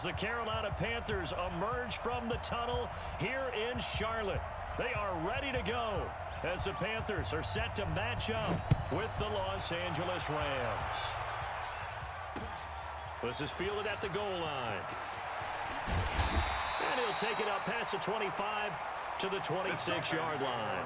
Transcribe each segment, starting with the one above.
as the Carolina Panthers emerge from the tunnel here in Charlotte. They are ready to go as the Panthers are set to match up with the Los Angeles Rams. This is fielded at the goal line. And he'll take it up past the 25 to the 26-yard line.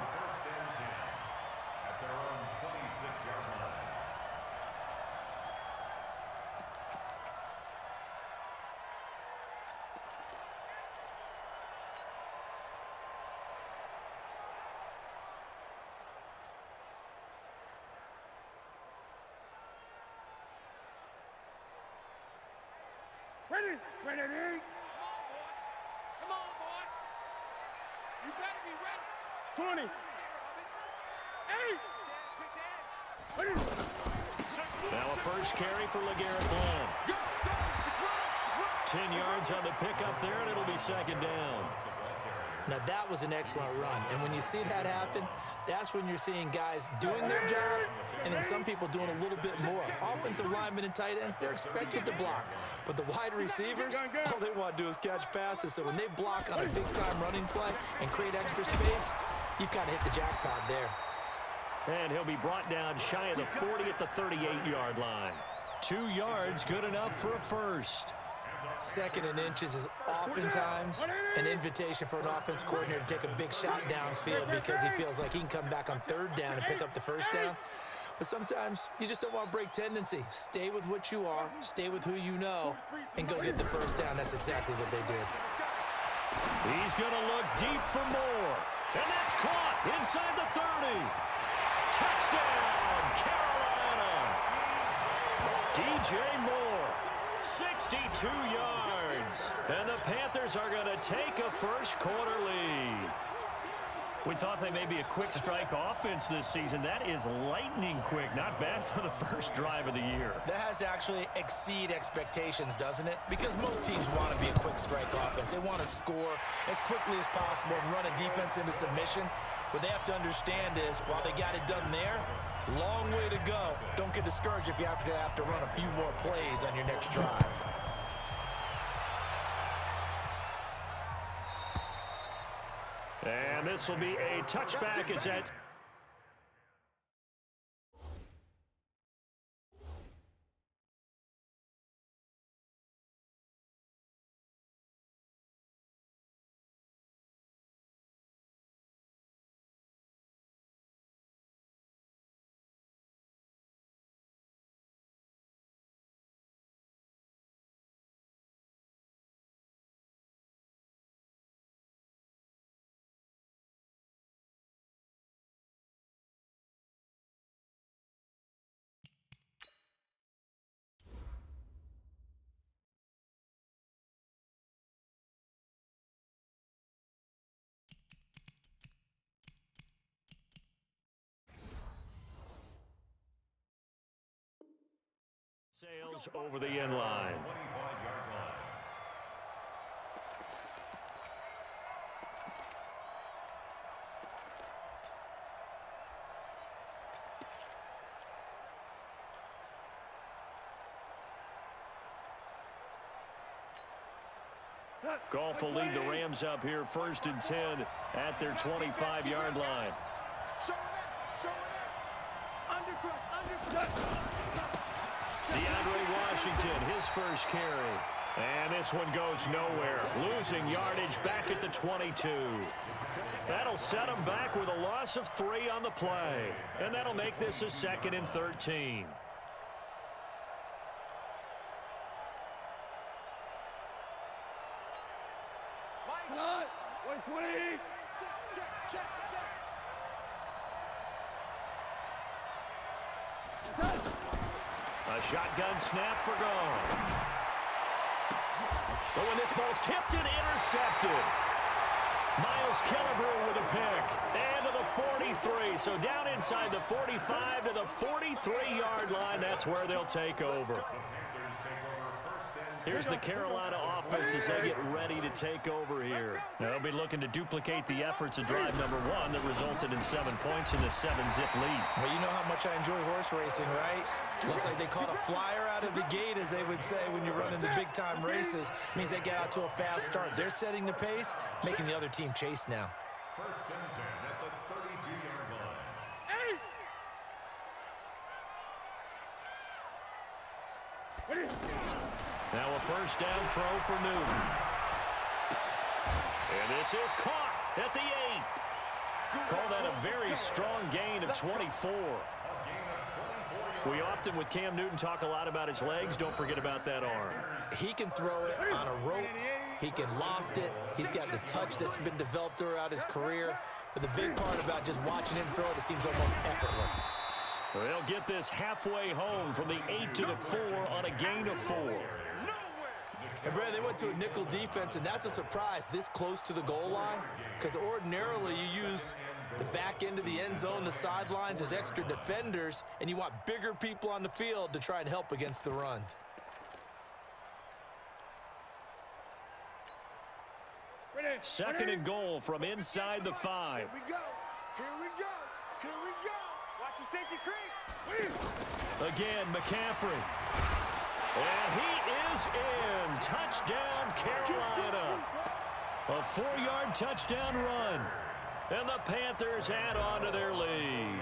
Ready? Ready? Come on, boy. You better be ready. 20. 8. Ready? Now a first carry for LeGarrette Blount. 10 yards on the pickup there, and it'll be second down. Now, that was an excellent run. And when you see that happen, that's when you're seeing guys doing their job and then some people doing a little bit more. Offensive linemen and tight ends, they're expected to block. But the wide receivers, all they want to do is catch passes. So when they block on a big-time running play and create extra space, you've got to hit the jackpot there. And he'll be brought down shy of the 40 at the 38-yard line. 2 yards, good enough for a first. Second and inches is oftentimes an invitation for an offense coordinator to take a big shot downfield because he feels like he can come back on third down and pick up the first down. But sometimes you just don't want to break tendency. Stay with what you are, stay with who you know, and go get the first down. That's exactly what they did. He's going to look deep for more. And that's caught inside the 30. Touchdown, Carolina. DJ Moore, 62 yards. And the Panthers are going to take a first-quarter lead. We thought they may be a quick strike offense this season. That is lightning quick. Not bad for the first drive of the year. That has to actually exceed expectations, doesn't it? Because most teams want to be a quick strike offense. They want to score as quickly as possible and run a defense into submission. What they have to understand is, while they got it done there, long way to go. Don't get discouraged if you have to run a few more plays on your next drive. And this will be a touchback as that. Sails over the end line. Goff will lead the Rams up here, 1st and 10 at their 25-yard line. DeAndre Washington, his first carry. And this one goes nowhere. Losing yardage back at the 22. That'll set him back with a loss of 3 on the play. And that'll make this a 2nd and 13. A shotgun snap for Goff. But when this ball's tipped and intercepted. Miles Killebrew with a pick. And to the 43. So down inside the 45 to the 43-yard line. That's where they'll take over. Here's the Carolina offense as they get ready to take over here. They'll be looking to duplicate the efforts of drive number 1 that resulted in 7 points in the 7-zip lead. Well, you know how much I enjoy horse racing, right? Looks like they caught a flyer out of the gate, as they would say when you're running the big-time races. Means they get out to a fast start. They're setting the pace, making the other team chase now. First and 10 at the 32-yard line. Now a first down throw for Newton. And this is caught at the 8. Call that a very strong gain of 24. We often, with Cam Newton, talk a lot about his legs. Don't forget about that arm. He can throw it on a rope. He can loft it. He's got the touch that's been developed throughout his career. But the big part about just watching him throw it seems almost effortless. They'll get this halfway home from the 8 to the 4 on a gain of 4. And, Brad, they went to a nickel defense, and that's a surprise this close to the goal line, because ordinarily you use the back end of the end zone, the sidelines as extra defenders, and you want bigger people on the field to try and help against the run. Second and goal from inside the 5. Here we go. Here we go. Here we go. Watch the safety creep. Again, McCaffrey. And he is in. Touchdown, Carolina. A 4-yard touchdown run. And the Panthers add on to their lead.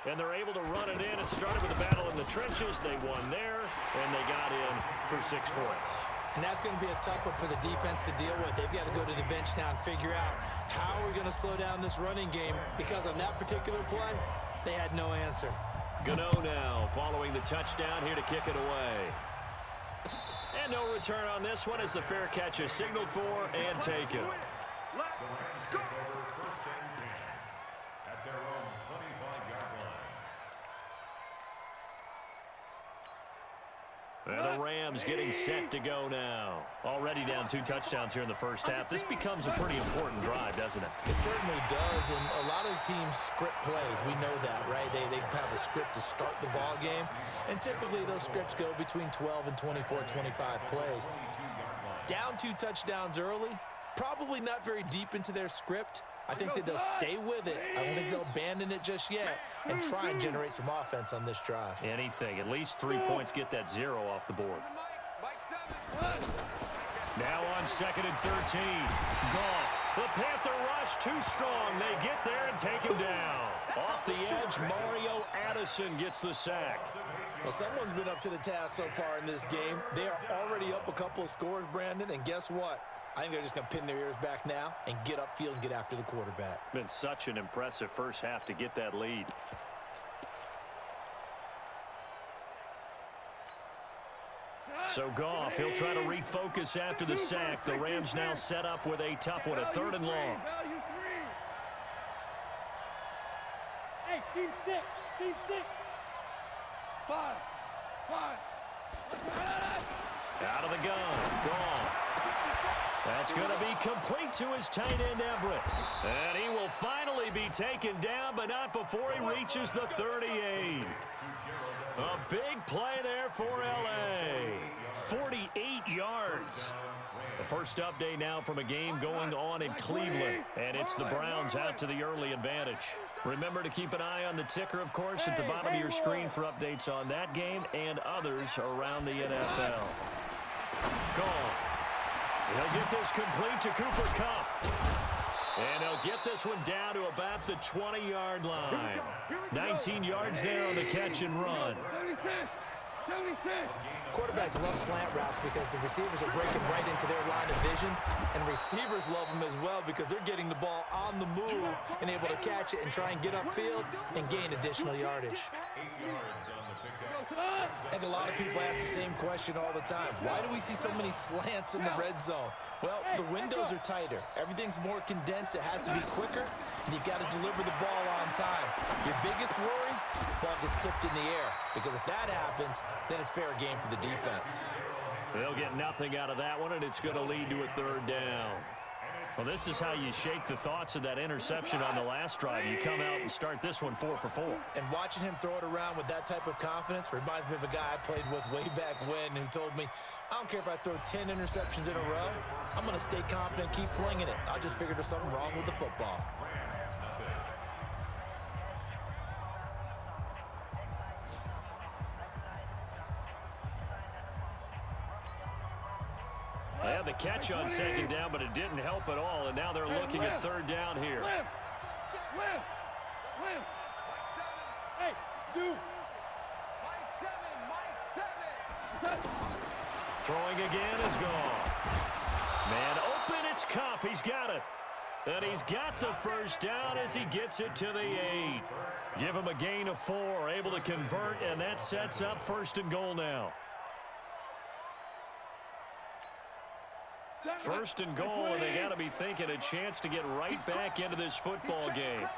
And they're able to run it in. It started with a battle in the trenches. They won there, and they got in for 6 points. And that's going to be a tough one for the defense to deal with. They've got to go to the bench now and figure out how we're going to slow down this running game, because on that particular play, they had no answer. Gano now following the touchdown here to kick it away. And no return on this one as the fair catch is signaled for and taken. First and 10 at their own 25-yard line. And the Rams getting set to go now. Already down 2 touchdowns here in the first half. This becomes a pretty important drive, doesn't it? It certainly does, and a lot of the teams script plays. We know that, right? They have a script to start the ball game, and typically those scripts go between 12 and 24, 25 plays. Down 2 touchdowns early, probably not very deep into their script. I think that they'll stay with it. I don't think they'll abandon it just yet and try and generate some offense on this drive. Anything. At least 3 points, get that 0 off the board. Now on 2nd and 13. Goff. The Panther rush too strong. They get there and take him down. Off the edge, Mario Addison gets the sack. Well, someone's been up to the task so far in this game. They are already up a couple of scores, Brandon, and guess what? I think they're just going to pin their ears back now and get upfield and get after the quarterback. Been such an impressive first half to get that lead. So Goff, he'll try to refocus after the sack. The Rams now set up with a tough one, a 3rd and long. Hey, team 6. Team 6. 5. Out of the gun. Goff. That's going to be complete to his tight end, Everett. And he will finally be taken down, but not before he reaches the 38. A big play there for L.A. 48 yards. The first update now from a game going on in Cleveland, and it's the Browns out to the early advantage. Remember to keep an eye on the ticker, of course, at the bottom of your screen for updates on that game and others around the NFL. Goal. He'll get this complete to Cooper Kupp. And he'll get this one down to about the 20-yard line. 19 yards there on the catch and run. Quarterbacks love slant routes because the receivers are breaking right into their line of vision, and receivers love them as well because they're getting the ball on the move and able to catch it and try and get upfield and gain additional yardage. I think a lot of people ask the same question all the time. Why do we see so many slants in the red zone? Well, the windows are tighter. Everything's more condensed. It has to be quicker, and you've got to deliver the ball on time. Your biggest worry, ball gets tipped in the air, because if that happens, then it's fair game for the defense. They'll get nothing out of that one, and it's going to lead to a 3rd down. Well, this is how you shake the thoughts of that interception on the last drive. You come out and start this one 4 for 4. And watching him throw it around with that type of confidence reminds me of a guy I played with way back when who told me, I don't care if I throw 10 interceptions in a row. I'm going to stay confident, keep flinging it. I just figured there's something wrong with the football. They had the catch on second down, but it didn't help at all, and now they're looking at third down here. Hey, dude. Throwing again is gone. Man open, it's Cup. He's got it. And he's got the first down as he gets it to the 8. Give him a gain of 4, able to convert, and that sets up first and goal now. First and goal, and they got to be thinking a chance to get right back into this football game.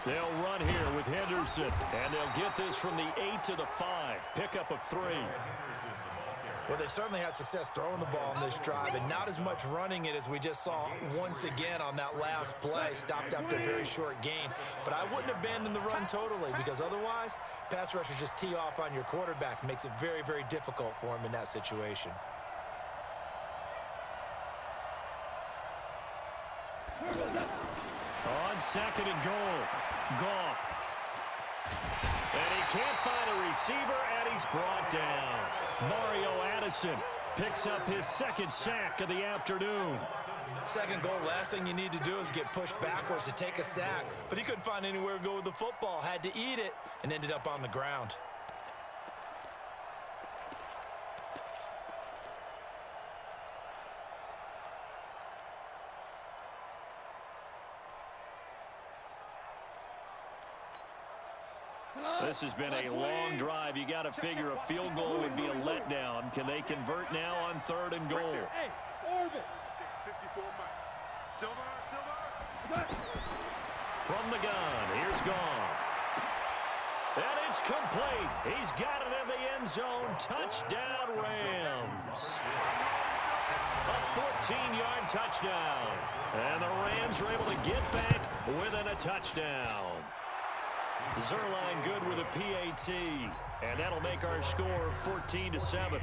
They'll run here with Henderson, and they'll get this from the 8 to the 5. Pickup of 3. Well, they certainly had success throwing the ball on this drive, and not as much running it as we just saw once again on that last play. Stopped after a very short gain. But I wouldn't abandon the run totally, because otherwise, pass rushers just tee off on your quarterback. Makes it very, very difficult for him in that situation. On second and goal, Goff. And he can't find a receiver, and he's brought down. Mario Addison picks up his second sack of the afternoon. Second goal, last thing you need to do is get pushed backwards to take a sack. But he couldn't find anywhere to go with the football. Had to eat it and ended up on the ground. This has been a long drive. You got to figure a field goal would be a letdown. Can they convert now on third and goal? Hey, orbit. 54 miles. Silver. From the gun, here's Goff. And it's complete. He's got it in the end zone. Touchdown, Rams. A 14-yard touchdown. And the Rams are able to get back within a touchdown. Zerline good with a PAT, and that'll make our score 14-7.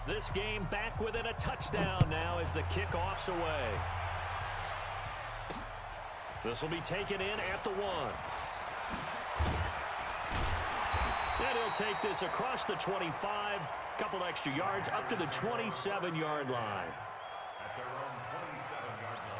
This game back within a touchdown now as the kickoff's away. This will be taken in at the 1. And he'll take this across the 25, couple extra yards up to the 27-yard line. At their own 27-yard line.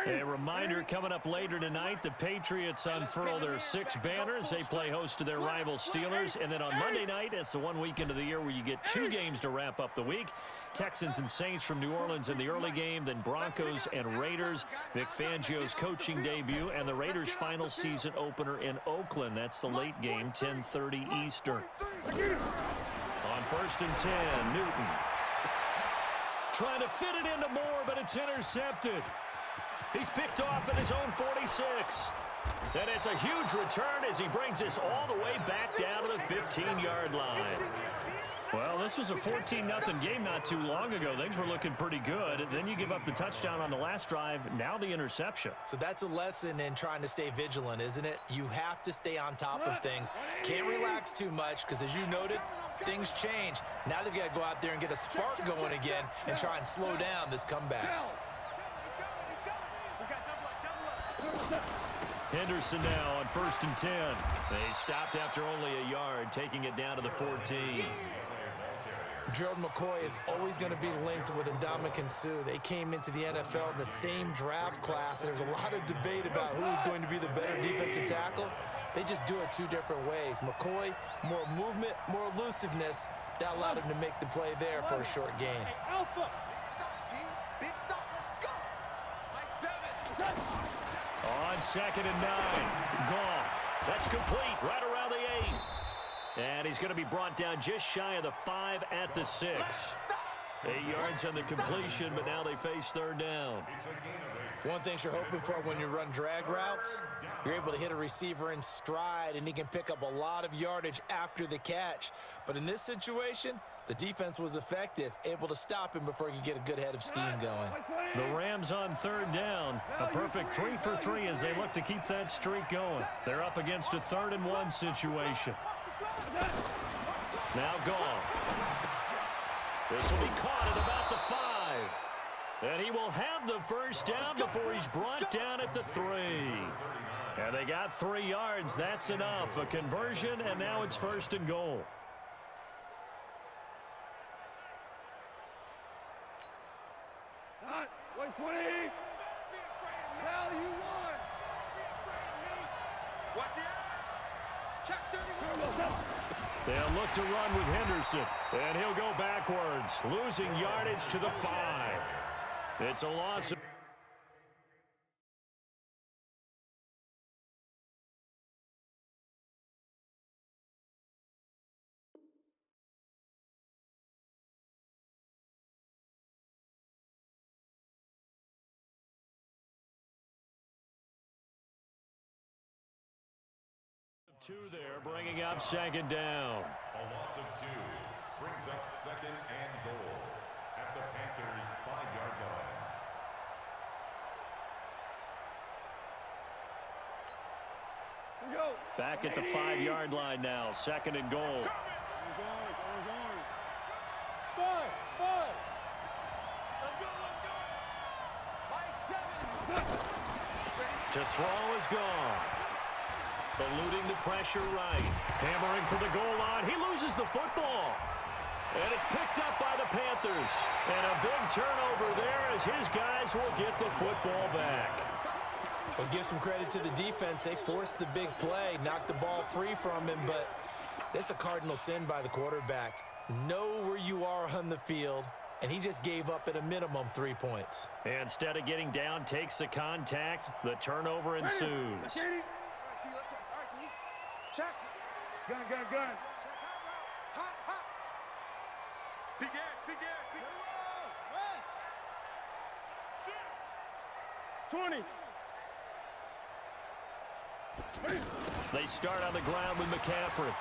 A reminder coming up later tonight, the Patriots unfurl their 6 banners. They play host to their rival Steelers. And then on Monday night, it's the one weekend of the year where you get 2 games to wrap up the week. Texans and Saints from New Orleans in the early game, then Broncos and Raiders. Vic Fangio's coaching debut and the Raiders' final season opener in Oakland. That's the late game, 10:30 Eastern. On first and 10, Newton. Trying to fit it into Moore, but it's intercepted. He's picked off at his own 46. And it's a huge return as he brings this all the way back down to the 15-yard line. Well, this was a 14-0 game not too long ago. Things were looking pretty good. Then you give up the touchdown on the last drive. Now the interception. So that's a lesson in trying to stay vigilant, isn't it? You have to stay on top of things. Can't relax too much because, as you noted, things change. Now they've got to go out there and get a spark going again and try and slow down this comeback. Henderson now on first and 10. They stopped after only a yard, taking it down to the 14. Gerald McCoy is always going to be linked with Ndamukong Suh. They came into the NFL in the same draft class. There's a lot of debate about who is going to be the better defensive tackle. They just do it 2 different ways. McCoy, more movement, more elusiveness. That allowed him to make the play there for a short gain. Alpha. On second and 9, Goff. That's complete right around the 8. And he's going to be brought down just shy of the 5 at the 6. 8 yards on the completion, but now they face third down. One thing you're hoping for when you run drag routes, you're able to hit a receiver in stride, and he can pick up a lot of yardage after the catch. But in this situation, the defense was effective, able to stop him before he could get a good head of steam going. The Rams on third down. A perfect 3 for 3 as they look to keep that streak going. They're up against a 3rd and 1 situation. Now gone. This will be caught at about the 5. And he will have the first down before he's brought down at the 3. And they got 3 yards. That's enough. A conversion, and now it's 1st and goal. Wait, 20. Hell, you won. Watch the eye. Check 31. They'll look to run with Henderson, and he'll go backwards, losing yardage to the 5. It's a loss. Two there, bringing up 2nd down. A loss of 2 brings up 2nd and goal at the Panthers' 5-yard line. Go. Back at the 5-yard line now, 2nd and goal. Five. Let's go. Mike 7. To throw is gone. Eluding the pressure right. Hammering for the goal line. He loses the football. And it's picked up by the Panthers. And a big turnover there as his guys will get the football back. Well, give some credit to the defense. They forced the big play, knocked the ball free from him, but that's a cardinal sin by the quarterback. Know where you are on the field, and he just gave up at a minimum 3 points. Instead of getting down, takes the contact. The turnover ensues. Check. Gun. Hot. Big air. 20. They start on the ground with McCaffrey.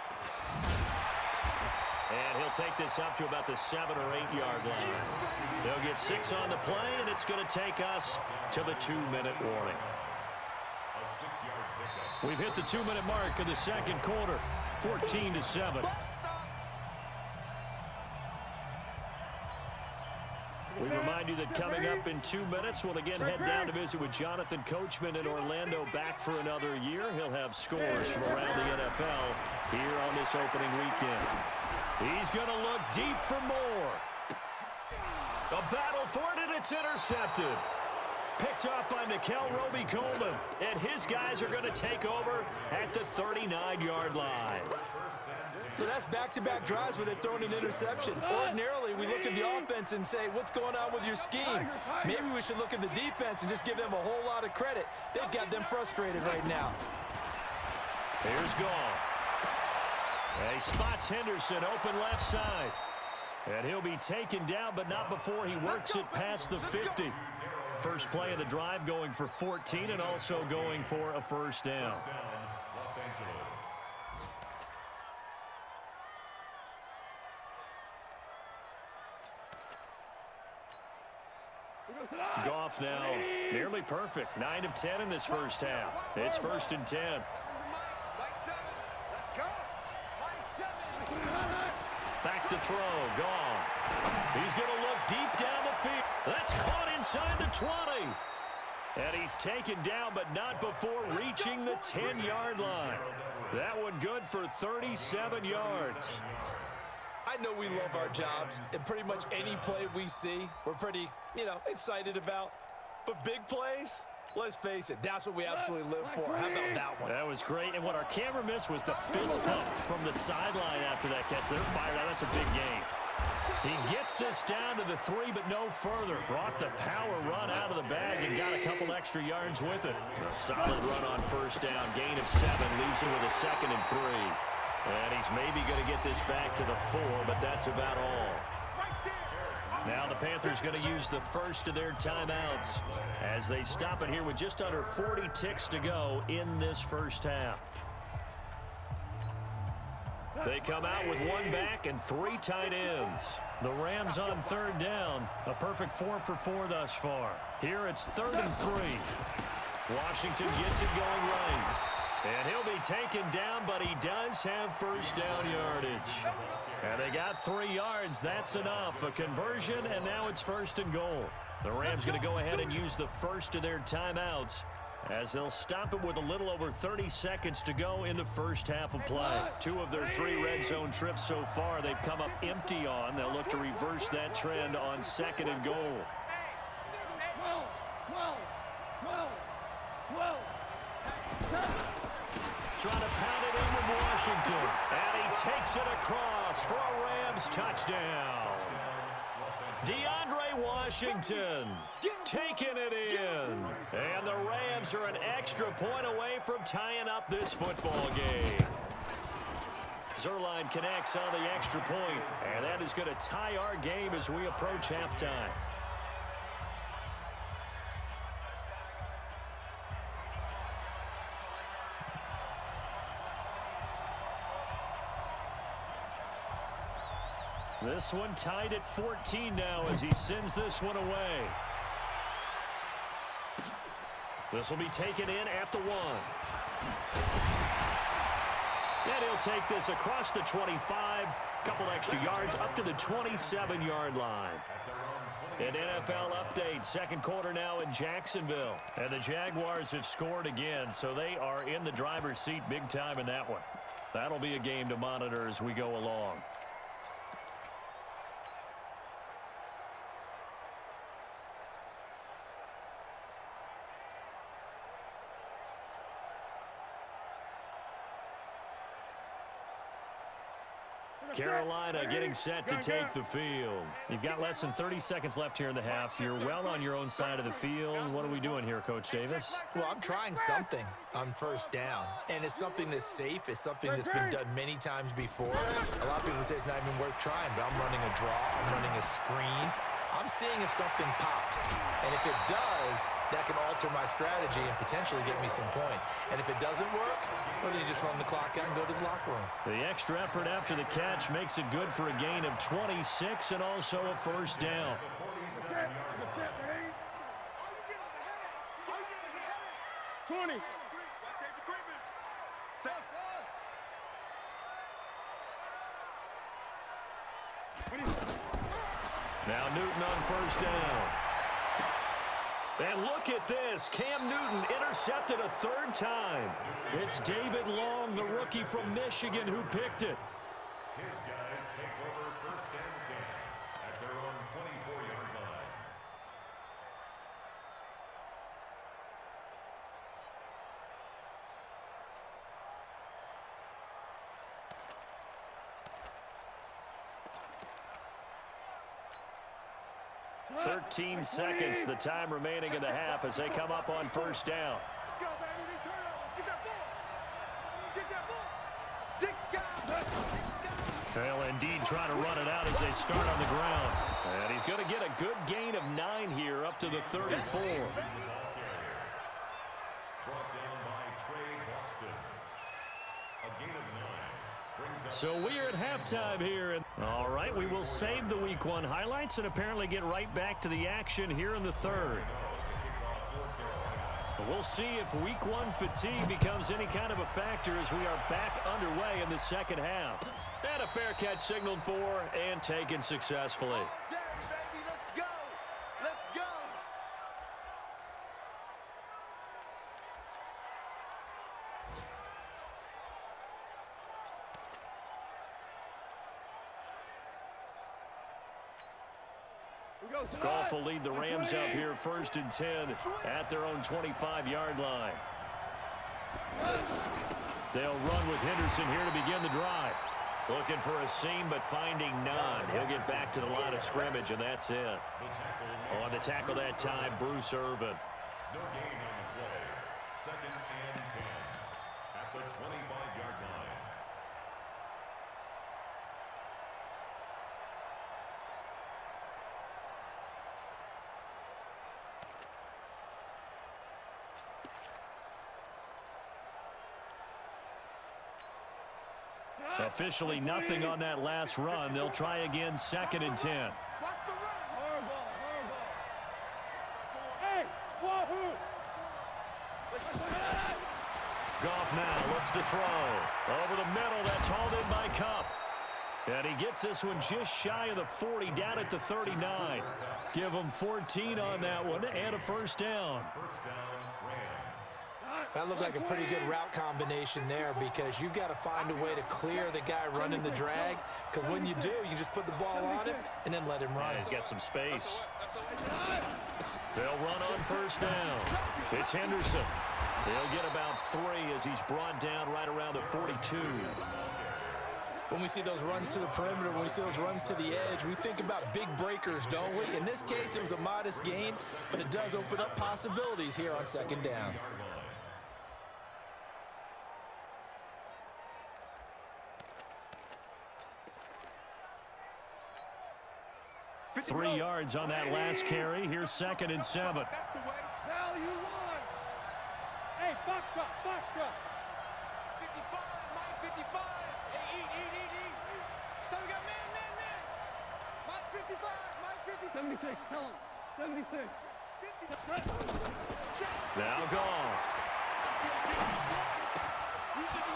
And he'll take this up to about the 7 or 8 yard line. They'll get 6 on the play, and it's going to take us to the 2-minute warning. We've hit the 2-minute mark of the 2nd quarter, 14-7. We remind you that coming up in 2 minutes, we'll again head down to visit with Jonathan Coachman in Orlando, back for another year. He'll have scores from around the NFL here on this opening weekend. He's going to look deep for more. A battle for it, and it's intercepted. Picked up by Nikel Roby-Coleman, and his guys are going to take over at the 39-yard line. So that's back-to-back drives where they've thrown an interception. Ordinarily, we look at the offense and say, what's going on with your scheme? Maybe we should look at the defense and just give them a whole lot of credit. They've got them frustrated right now. Here's Gall. He spots Henderson open left side. And he'll be taken down, but not before he works it past the 50. First play of the drive going for 14 and also going for a first down. Los Angeles. Goff now nearly perfect. 9 of 10 in this first half. It's 1st and 10. Mike 7. Let's go. Mike 7. Back to throw. Goff. He's going to look deep down the field. That's caught inside the 20. And he's taken down, but not before reaching the 10-yard line. That one good for 37 yards. I know we love our jobs, and pretty much any play we see, we're pretty, excited about. But big plays, let's face it, that's what we absolutely live for. How about that one? That was great, and what our camera missed was the fist pump from the sideline after that catch. They're fired out. That's a big game. He gets this down to the 3, but no further. Brought the power run out of the bag and got a couple extra yards with it. A solid run on first down. Gain of 7 leaves him with a 2nd and 3. And he's maybe going to get this back to the 4, but that's about all. Now the Panthers going to use the first of their timeouts as they stop it here with just under 40 ticks to go in this first half. They come out with one back and 3 tight ends. The Rams on third down. A perfect 4 for 4 thus far. Here it's 3rd and 3. Washington gets it going right. And he'll be taken down, but he does have first down yardage. And they got 3 yards. That's enough. A conversion, and now it's 1st and goal. The Rams going to go ahead and use the first of their timeouts as they'll stop it with a little over 30 seconds to go in the first half of play. 2 of their 3 red zone trips so far they've come up empty on. They'll look to reverse that trend on 2nd and goal. Trying to pound it in with Washington. And he takes it across for a Rams touchdown. DeAndre Washington taking it in. And the Rams are an extra point away from tying up this football game. Zerline connects on the extra point, and that is going to tie our game as we approach halftime. This one tied at 14 now as he sends this one away. This will be taken in at the 1. And he'll take this across the 25, couple extra yards up to the 27-yard line. An NFL update, 2nd quarter now in Jacksonville. And the Jaguars have scored again, so they are in the driver's seat big time in that one. That'll be a game to monitor as we go along. Carolina getting set to take the field. You've got less than 30 seconds left here in the half. You're well on your own side of the field. What are we doing here, Coach Davis? Well, I'm trying something on first down, and it's something that's safe. It's something that's been done many times before. A lot of people say it's not even worth trying, but I'm running a draw. I'm running a screen. I'm seeing if something pops, and if it does, that can alter my strategy and potentially get me some points. And if it doesn't work, well, then you just run the clock out and go to the locker room. The extra effort after the catch makes it good for a gain of 26 and also a first down. 20. Now Newton on first down. And look at this. Cam Newton intercepted a 3rd time. It's David Long, the rookie from Michigan, who picked it. His guys take over 1st and 10 at their own 24-yard line. Thirteen seconds, the time remaining in the half as they come up on first down. Let's go, baby. Turn it over. Get that ball. Get that ball. They'll indeed try to run it out as they start on the ground. And he's going to get a good gain of 9 here up to the 34. Brought down by Trey Boston. A gain of 9. So we are at halftime here. All right, we will save the Week 1 highlights and apparently get right back to the action here in the 3rd. We'll see if Week 1 fatigue becomes any kind of a factor as we are back underway in the 2nd half. And a fair catch signaled for and taken successfully. Yeah, baby, let's go. Let's go. Goff will lead the Rams up here 1st and 10 at their own 25-yard line. They'll run with Henderson here to begin the drive. Looking for a seam, but finding none. He'll get back to the line of scrimmage, and that's it. On the tackle that time, Bruce Irvin. No gain on the play. 2nd and 10 at the 25-yard line. Officially nothing on that last run. They'll try again, 2nd and 10. Watch the run. Hey, wahoo! Goff now looks to throw. Over the middle, that's hauled in by Kupp. And he gets this one just shy of the 40, down at the 39. Give him 14 on that one and a first down. That looked like a pretty good route combination there because you've got to find a way to clear the guy running the drag, because when you do, you just put the ball on him and then let him run. Yeah, he's got some space. They'll run on first down. It's Henderson. He'll get about 3 as he's brought down right around the 42. When we see those runs to the perimeter, when we see those runs to the edge, we think about big breakers, don't we? In this case, it was a modest gain, but it does open up possibilities here on 2nd down. Three yards on that last carry. Here's 2nd and 7. That's the way. Now you won. Hey, Foxtrot, Foxtrot. 55, Mike 55. Hey, eat. So we got man. Mike 55, Mike 50. 76, tell him. 76. 50. Now Goff.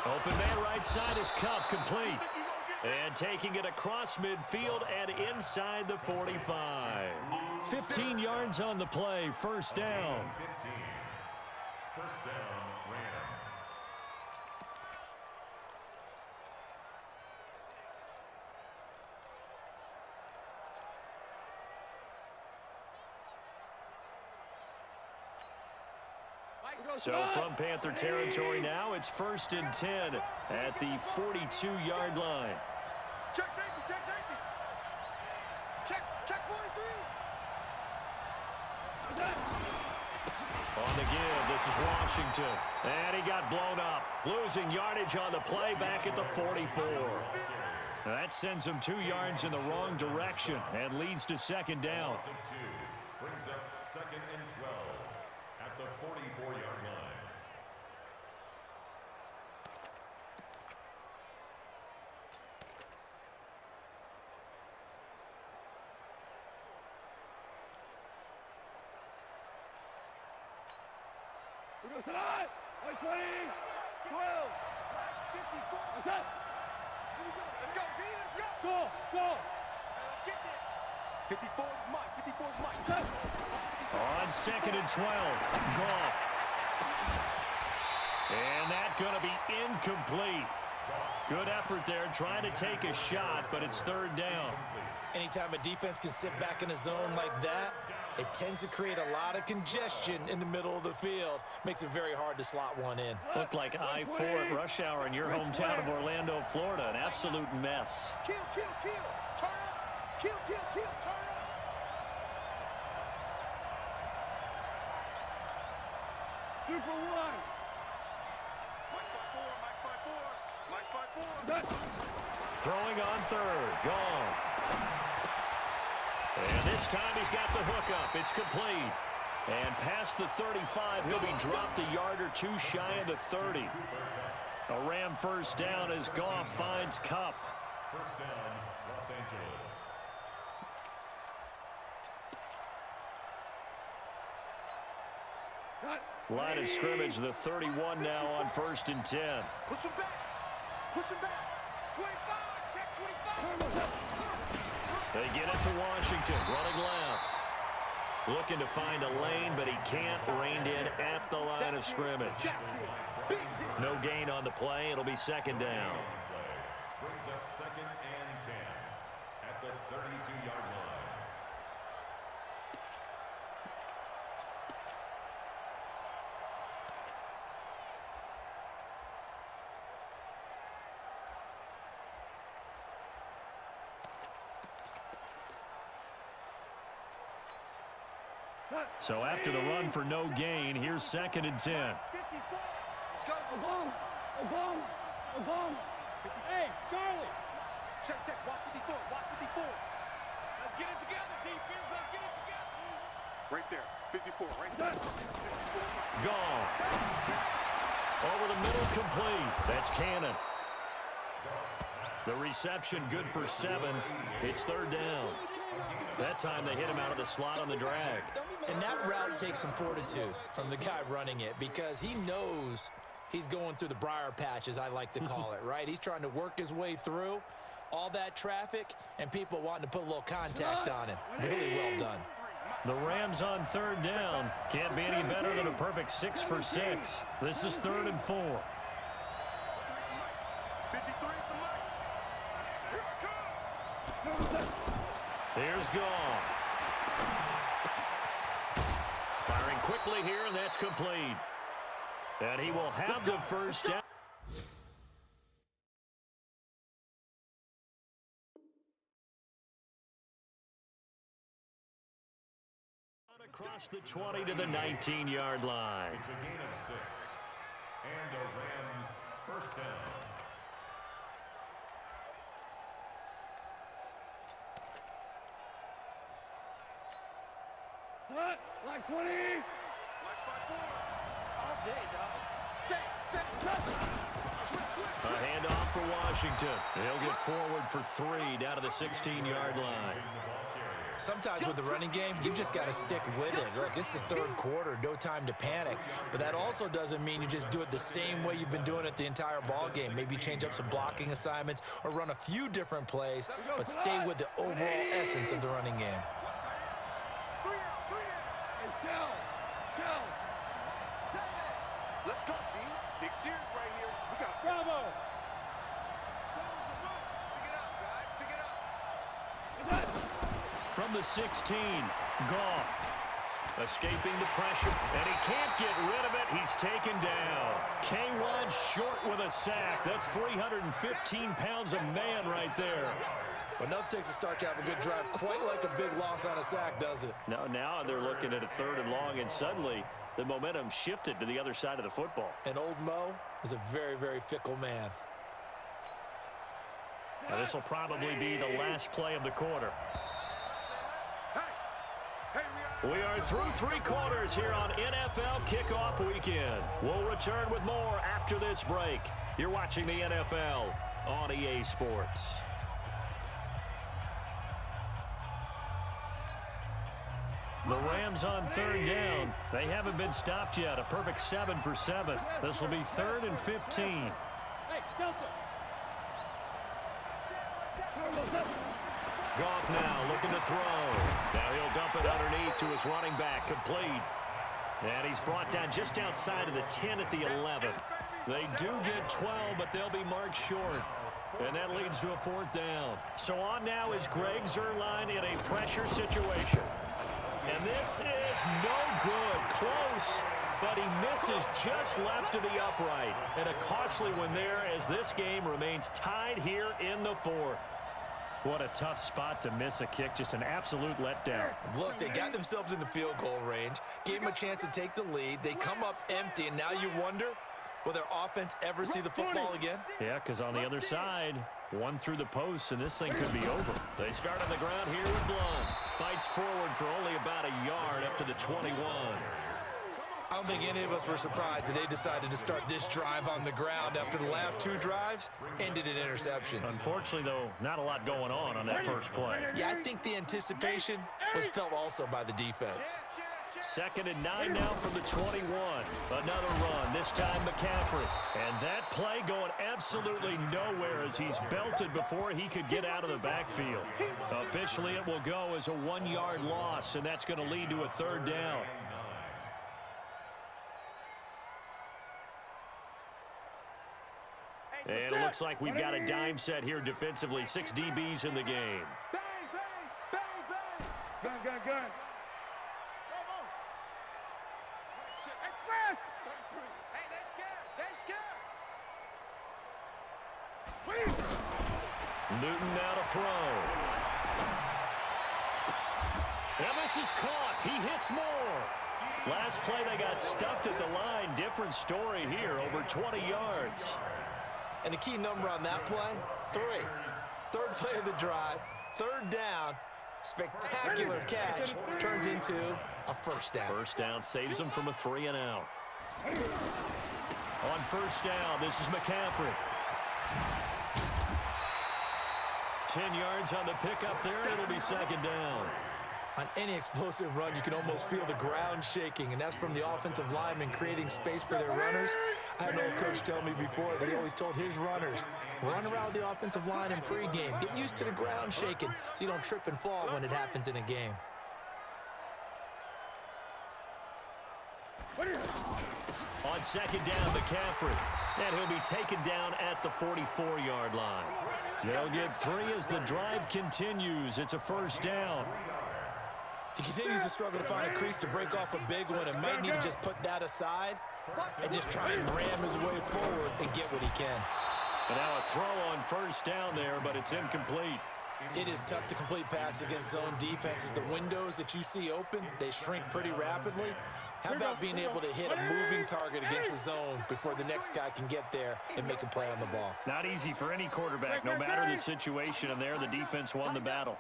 Open man right side is Kupp, complete. And taking it across midfield and inside the 45. 15 yards on the play, first down. 15. First down, Rams. So from Panther territory now, it's 1st and 10 at the 42-yard line. Check safety. Check 43. On the give, this is Washington. And he got blown up. Losing yardage on the play back at the 44. That sends him 2 yards in the wrong direction and leads to 2nd down. Brings up 2nd and 12 at the 44-yard line. Who goes tonight? 20, 12, 54. What's up? Let's go, D, let's go. Go. Let's get there. 54 is Mike. On 2nd and 12, Goff. And that's going to be incomplete. Good effort there, trying to take a shot, but it's 3rd down. Anytime a defense can sit back in a zone like that, it tends to create a lot of congestion in the middle of the field. Makes it very hard to slot one in. Looked like I-4 at rush hour in your hometown of Orlando, Florida. An absolute mess. Kill. Turn up. Kill. Turn up. Super one. Mike 54. Throwing on 3rd, Goff. And this time he's got the hook up. It's complete. And past the 35, he'll be dropped a yard or 2 shy of the 30. A Ram first down as Goff finds Kupp. First down, Los Angeles. Line of scrimmage, the 31 now on 1st and 10. Push him back. 25. Check 25. They get it to Washington, running left. Looking to find a lane, but he can't. Reined in at the line of scrimmage. No gain on the play. It'll be 2nd down. Brings up 2nd and 10 at the 32-yard line. So after the run for no gain, here's 2nd and 10. Let's go. A bomb. Hey, Charlie. Check. Watch 54. Let's get it together, defense. Let's get it together. Right there. 54. Right there. Goff. Over the middle, complete. That's Cannon. The reception good for 7. It's third down. That time they hit him out of the slot on the drag. And that route takes some fortitude from the guy running it because he knows he's going through the briar patch, as I like to call it, right? He's trying to work his way through all that traffic and people wanting to put a little contact on him. Really well done. The Rams on third down. Can't be any better than a perfect 6 for 6. This is 3rd and 4. Here's Goff. Firing quickly here, and that's complete. And he will have the first down. Across the 20 to the 19-yard line. It's a gain of 6. And the Rams first down. What? Like 20? Like 5-4. All day, dog. Set, A handoff for Washington. He'll get forward for 3 down to the 16-yard line. Sometimes with the running game, you just got to stick with it. Look, it's the third quarter, no time to panic. But that also doesn't mean you just do it the same way you've been doing it the entire ball game. Maybe change up some blocking assignments or run a few different plays, but stay with the overall essence of the running game. Let's go, B. Big series right here. We got Bravo. Pick it up, guys. Pick it up. From the 16, Goff escaping the pressure, and he can't get rid of it. He's taken down. K1 short with a sack. That's 315 pounds of man right there. But nothing takes a start to have a good drive quite like a big loss on a sack, does it? No, now they're looking at a 3rd and long, and suddenly the momentum shifted to the other side of the football. And old Mo is a very, very fickle man. Now, this will probably be the last play of the quarter. We are through 3 quarters here on NFL Kickoff Weekend. We'll return with more after this break. You're watching the NFL on EA Sports. The Rams on 3rd down. They haven't been stopped yet. A perfect 7 for 7. This will be 3rd and 15. Hey, Delta. Goff now looking to throw. Now he'll dump it underneath to his running back. Complete. And he's brought down just outside of the 10 at the 11. They do get 12, but they'll be marked short. And that leads to a 4th down. So on now is Greg Zuerlein in a pressure situation. And this is no good. Close, but he misses just left of the upright. And a costly one there as this game remains tied here in the 4th. What a tough spot to miss a kick. Just an absolute letdown. Look, they got themselves in the field goal range, gave them a chance to take the lead. They come up empty, and now you wonder, will their offense ever see the football again? Yeah, because on the other side, one through the post, and this thing could be over. They start on the ground here with Blunt. Fights forward for only about a yard up to the 21. I don't think any of us were surprised that they decided to start this drive on the ground after the last 2 drives ended in interceptions. Unfortunately, though, not a lot going on that first play. Yeah, I think the anticipation was felt also by the defense. 2nd and 9 now from the 21. Another run, this time McCaffrey. And that play going absolutely nowhere as he's belted before he could get out of the backfield. Officially, it will go as a 1-yard loss, and that's going to lead to a 3rd down. And it looks like we've got a dime set here defensively. 6 DBs in the game. Bang, bang, bang, bang. Gun, gun, gun. Express. Hey, they're scared. They're scared. Please. Newton now to throw. And this is caught. He hits more. Last play, they got stuffed at the line. Different story here, over 20 yards. And the key number on that play, 3. 3rd play of the drive, 3rd down, spectacular catch, turns into a 1st down. 1st down saves them from a 3 and out. On 1st down, this is McCaffrey. 10 yards on the pickup there, and it'll be second down. On any explosive run, you can almost feel the ground shaking, and that's from the offensive linemen creating space for their runners. I had an old coach tell me before that he always told his runners, run around the offensive line in pregame. Get used to the ground shaking so you don't trip and fall when it happens in a game. On second down, McCaffrey. And he'll be taken down at the 44-yard line. They'll get 3 as the drive continues. It's a first down. He continues to struggle to find a crease to break off a big one and might need to just put that aside and just try and ram his way forward and get what he can. And now a throw on first down there, but it's incomplete. It is tough to complete passes against zone defenses. The windows that you see open, they shrink pretty rapidly. How about being able to hit a moving target against a zone before the next guy can get there and make a play on the ball? Not easy for any quarterback, no matter the situation, and there the defense won the battle.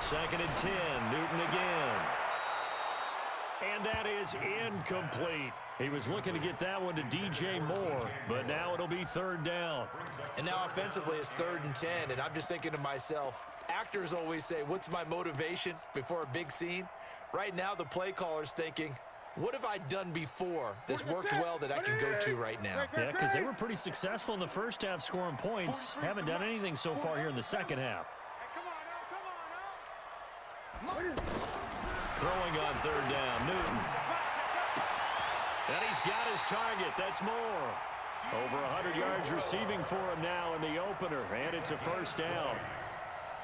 Second and 10, Newton again. And that is incomplete. He was looking to get that one to DJ Moore, but now it'll be third down. And now offensively it's 3rd and 10, and I'm just thinking to myself, actors always say, what's my motivation before a big scene? Right now the play caller's thinking, what have I done before that's worked well that I can go to right now? Yeah, because they were pretty successful in the first half scoring points. Haven't done anything so far here in the second half. Throwing on third down, Newton. And he's got his target. That's Moore. Over 100 yards receiving for him now in the opener, and it's a first down.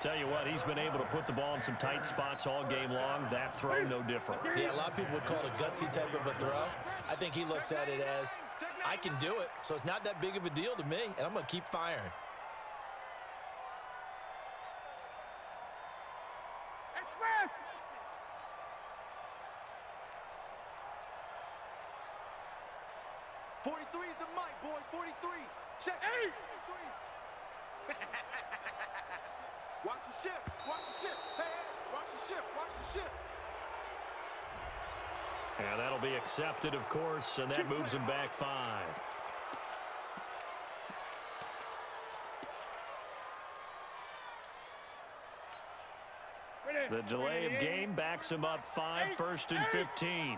Tell you what, he's been able to put the ball in some tight spots all game long. That throw, no different. Yeah, a lot of people would call it a gutsy type of a throw. I think he looks at it as, I can do it, so it's not that big of a deal to me, and I'm going to keep firing. Watch the ship. Watch the ship. Hey, watch the ship. Watch the ship. And that'll be accepted, of course, and that moves him back 5. The delay of game backs him up 5, 1st and 15.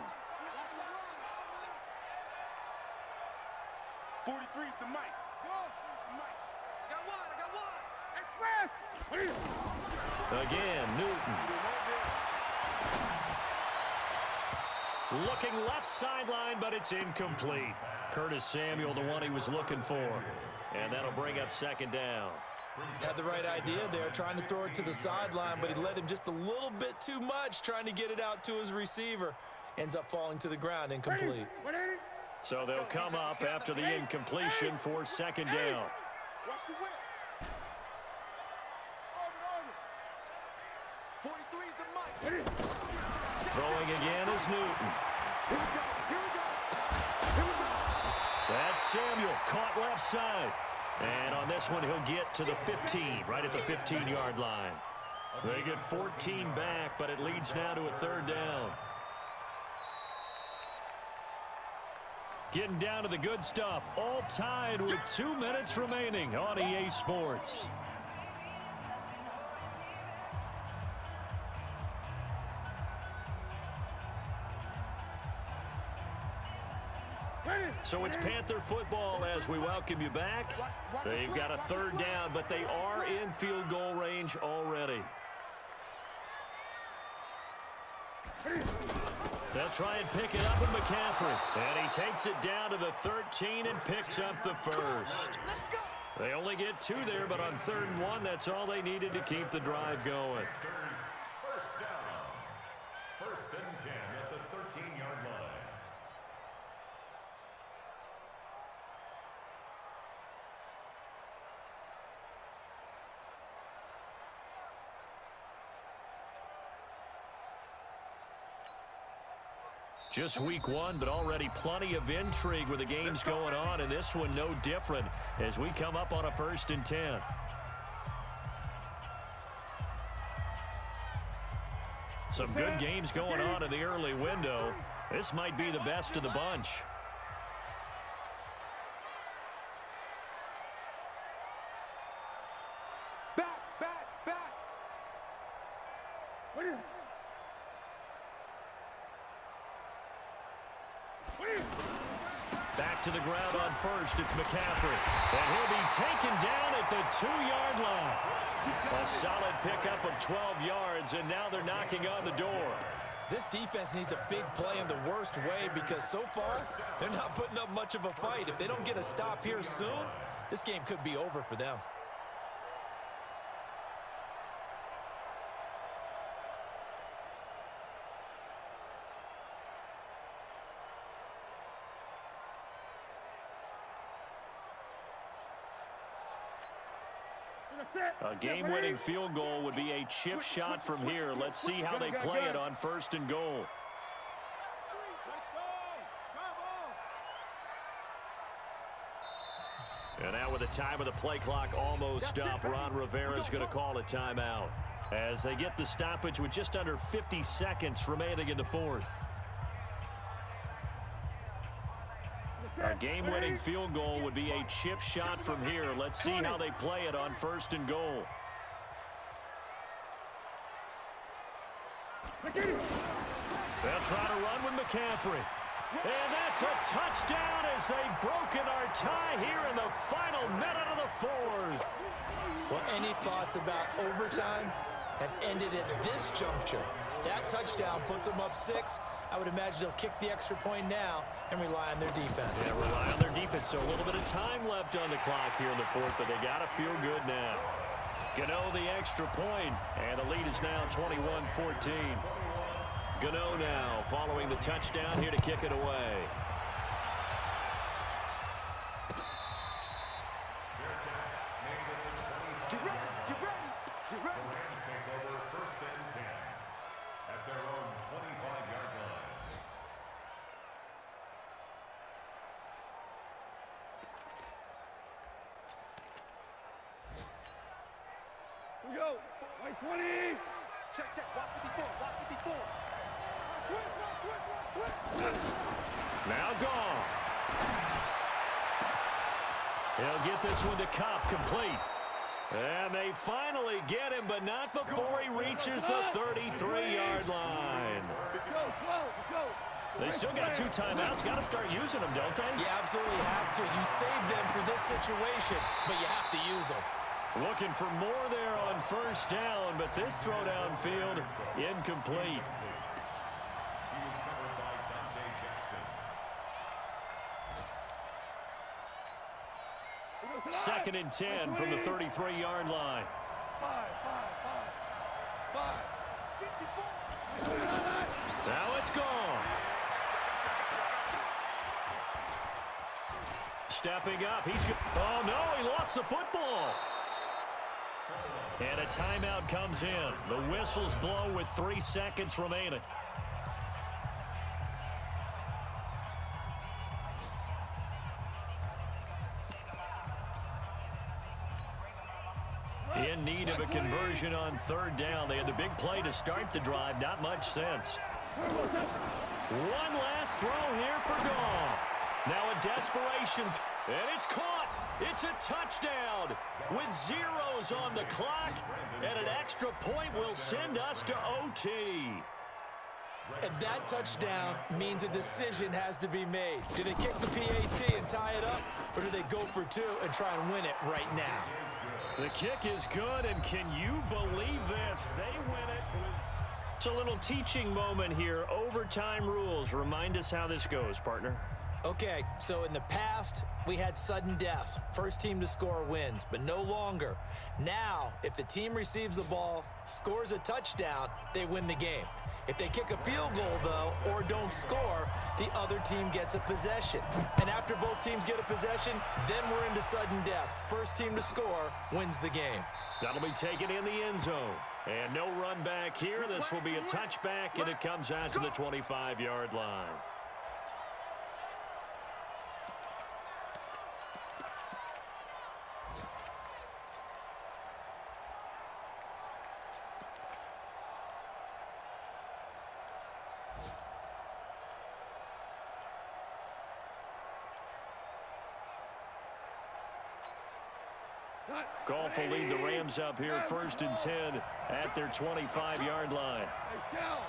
43 is the mic. I got one. Again, Newton. Looking left sideline, but it's incomplete. Curtis Samuel, the one he was looking for. And that'll bring up second down. Had the right idea there, trying to throw it to the sideline, but he led him just a little bit too much, trying to get it out to his receiver. Ends up falling to the ground, incomplete. So they'll come up after the incompletion for second down. Watch the whip. 43 is the mic. Throwing again is Newton. Here we go. That's Samuel, caught left side. And on this one, he'll get to the 15, right at the 15-yard line. They get 14 back, but it leads now to a third down. Getting down to the good stuff, all tied with 2 minutes remaining on EA Sports. So it's Panther football as we welcome you back. They've got a third down, but they are in field goal range already. They'll try and pick it up with McCaffrey. And he takes it down to the 13 and picks up the first. They only get 2 there, but on 3rd and 1, that's all they needed to keep the drive going. First down. 1st and 10 at the 13-yard line. Just week 1, but already plenty of intrigue with the games going on, and this one no different as we come up on a 1st and 10. Some good games going on in the early window. This might be the best of the bunch. Back to the ground on first. It's McCaffrey. And he'll be taken down at the 2-yard line. A solid pickup of 12 yards, and now they're knocking on the door. This defense needs a big play in the worst way because so far, they're not putting up much of a fight. If they don't get a stop here soon, this game could be over for them. A game-winning field goal would be a chip shot from here. Let's see how they play it on first and goal. And now with the time of the play clock almost up, Ron Rivera's going to call a timeout as they get the stoppage with just under 50 seconds remaining in the fourth. A game-winning field goal would be a chip shot from here. Let's see how they play it on first and goal. They'll try to run with McCaffrey. And that's a touchdown as they've broken our tie here in the final minute of the fourth. Well, any thoughts about overtime have ended at this juncture. That touchdown puts them up 6. I would imagine they'll kick the extra point now and rely on their defense. Yeah, rely on their defense. So a little bit of time left on the clock here in the fourth, but they got to feel good now. Gano the extra point, and the lead is now 21-14. Gano now following the touchdown here to kick it away. We go. White 20. Check, check. Watch 54. Watch 54. Switch. Now Goff. He'll get this one to Cobb complete. And they finally get him, but not before he reaches the 33-yard line. Go. They still got 2 timeouts. Got to start using them, don't they? You absolutely have to. You save them for this situation, but you have to use them. Looking for more there on first down, but this throw downfield incomplete. Second and 10 from the 33-yard line. 5. Now it's gone. Stepping up. Oh, no, he lost the football. And a timeout comes in. The whistles blow with 3 seconds remaining. In need of a conversion on third down. They had the big play to start the drive. Not much sense. One last throw here for Goff. Now a desperation. And it's caught. It's a touchdown with zeros on the clock. And an extra point will send us to OT. And that touchdown means a decision has to be made. Do they kick the PAT and tie it up, or do they go for 2 and try and win it right now? The kick is good, and can you believe this? They win it. It's a little teaching moment here. Overtime rules. Remind us how this goes, partner. Okay, so in the past, we had sudden death. First team to score wins, but no longer. Now, if the team receives the ball, scores a touchdown, they win the game. If they kick a field goal, though, or don't score, the other team gets a possession. And after both teams get a possession, then we're into sudden death. First team to score wins the game. That'll be taken in the end zone. And no run back here. This will be a touchback, and it comes out to the 25-yard line. Goff will lead the Rams up here first and 10 at their 25-yard line. Hey, shell.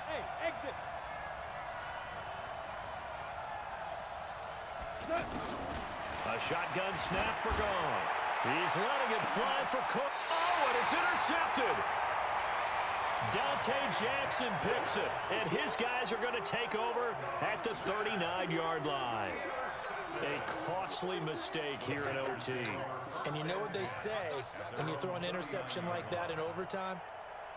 Hey, exit. A shotgun snap for Goff. He's letting it fly for Cook. Oh, and it's intercepted. Dante Jackson picks it, and his guys are going to take over at the 39-yard line. A costly mistake here in OT. And you know what they say, when you throw an interception like that in overtime,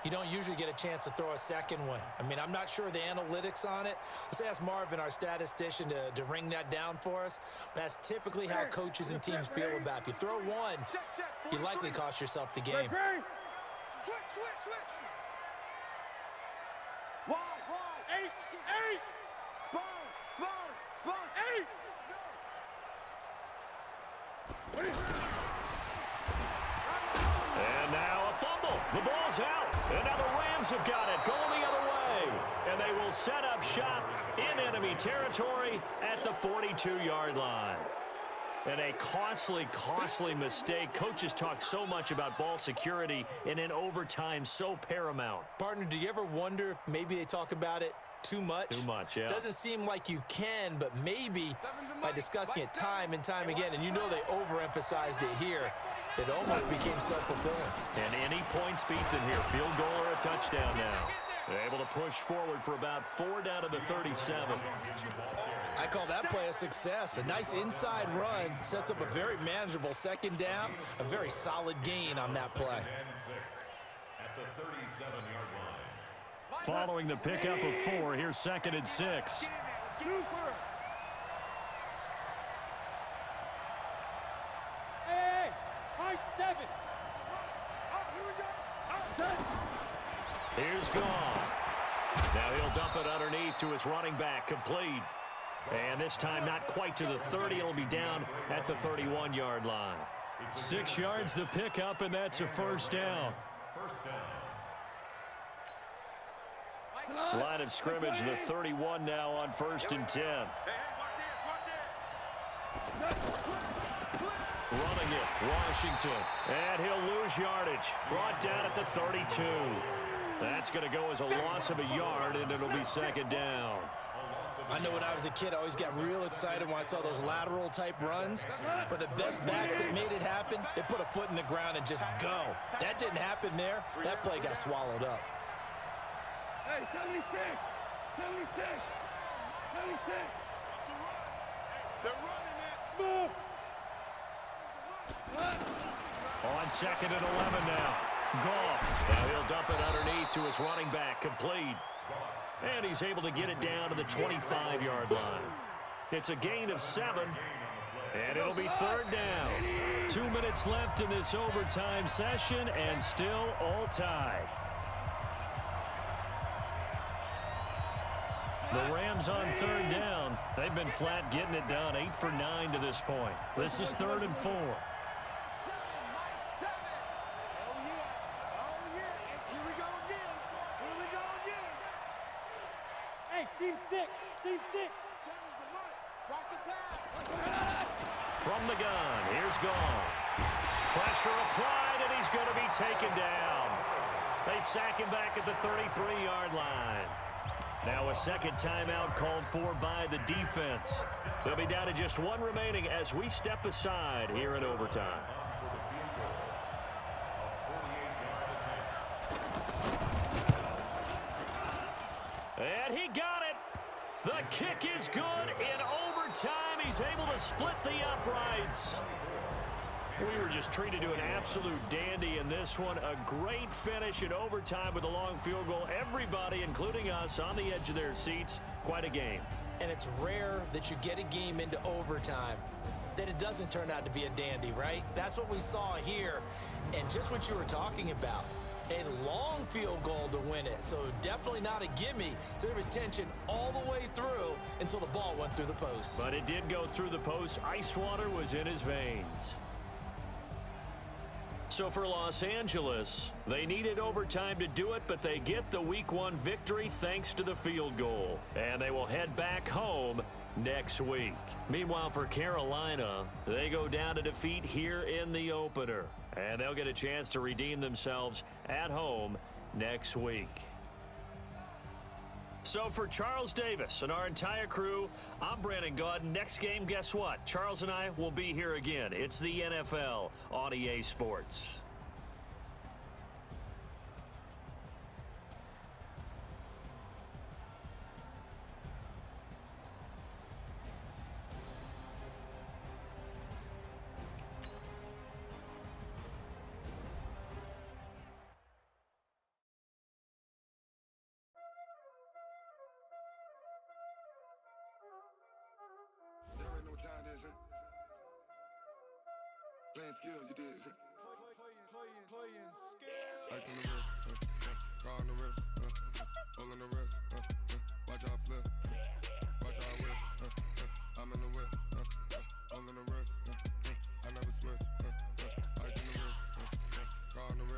you don't usually get a chance to throw a second one. I mean, I'm not sure the analytics on it. Let's ask Marvin, our statistician, to ring that down for us. That's typically how coaches and teams feel about it. If you throw one, you likely cost yourself the game. Switch. Wide. 8. Sponge. 8. And now a fumble. The ball's out. And now the Rams have got it, going the other way. And they will set up shop in enemy territory at the 42-yard line. And a costly mistake. Coaches talk so much about ball security, and in overtime, so paramount. Partner, do you ever wonder if maybe they talk about it too much? Too much, yeah. Doesn't seem like you can, but maybe by discussing it time and time again, and you know they overemphasized it here, it almost became self-fulfilling. And any points beat them here, field goal or a touchdown now. They're able to push forward for about 4 down to the 37. I call that play a success. A nice inside run sets up a very manageable second down, a very solid gain on that play. At the 37-yard line. Following the pickup of 4, here's 2nd and 6. Hey, high 7. Here's Goff. Now he'll dump it underneath to his running back, complete. And this time not quite to the 30. It'll be down at the 31-yard line. 6 yards the pickup, and that's a first down. Line of scrimmage, the 31 now on 1st and 10. Running it, Washington. And he'll lose yardage. Brought down at the 32. That's going to go as a loss of a yard, and it'll be 2nd down. I know when I was a kid, I always got real excited when I saw those lateral-type runs. But the best backs that made it happen, they put a foot in the ground and just go. That didn't happen there. That play got swallowed up. Hey, 76. They're running it. Smooth. On 2nd and 11 now. Goff. Now he'll dump it underneath to his running back, complete. And he's able to get it down to the 25-yard line. It's a gain of 7, and it'll be 3rd down. 2 minutes left in this overtime session, and still all tied. The Rams on 3rd down. They've been flat getting it done, 8 for 9 to this point. This is 3rd and 4. Team 6. From the gun, here's Goff. Pressure applied, and he's going to be taken down. They sack him back at the 33-yard line. Now a second timeout called for by the defense. They'll be down to just 1 remaining as we step aside here in overtime. And he got it. The kick is good in overtime. He's able to split the uprights. We were just treated to an absolute dandy in this one. A great finish in overtime with a long field goal. Everybody, including us, on the edge of their seats. Quite a game. And it's rare that you get a game into overtime that it doesn't turn out to be a dandy, right? That's what we saw here. And just what you were talking about. A long field goal to win it, so definitely not a gimme. So there was tension all the way through until the ball went through the post. But it did go through the post. Ice water was in his veins. So for Los Angeles, they needed overtime to do it, but they get the Week 1 victory thanks to the field goal. And they will head back home next week. Meanwhile, for Carolina, they go down to defeat here in the opener. And they'll get a chance to redeem themselves at home next week. So for Charles Davis and our entire crew, I'm Brandon Gaudin. Next game, guess what? Charles and I will be here again. It's the NFL on EA Sports. Playing skills, you did. Playing skills. Ice on the wrist, car on the wrist, hole on the wrist, watch out flip, watch out whip, I'm in the whip, hole in the wrist, I never switch, ice on the wrist, car on the wrist,